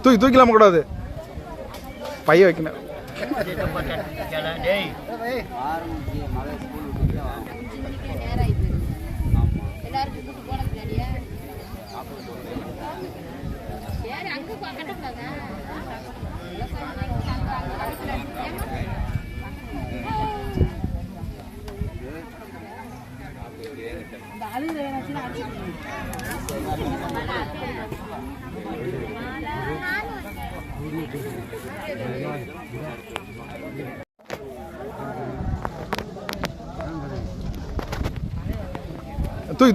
தூக்கிலாம கூடாது, பைய வைக்கணும்.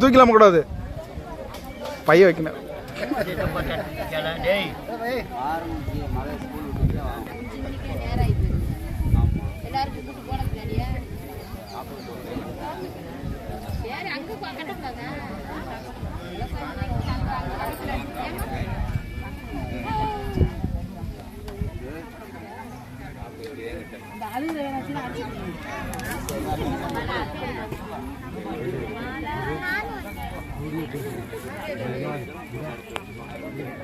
தூக்கிலாம கூடாது, பைய வைக்கணும். Hãy subscribe cho kênh Ghiền Mì Gõ để không bỏ lỡ những video hấp dẫn.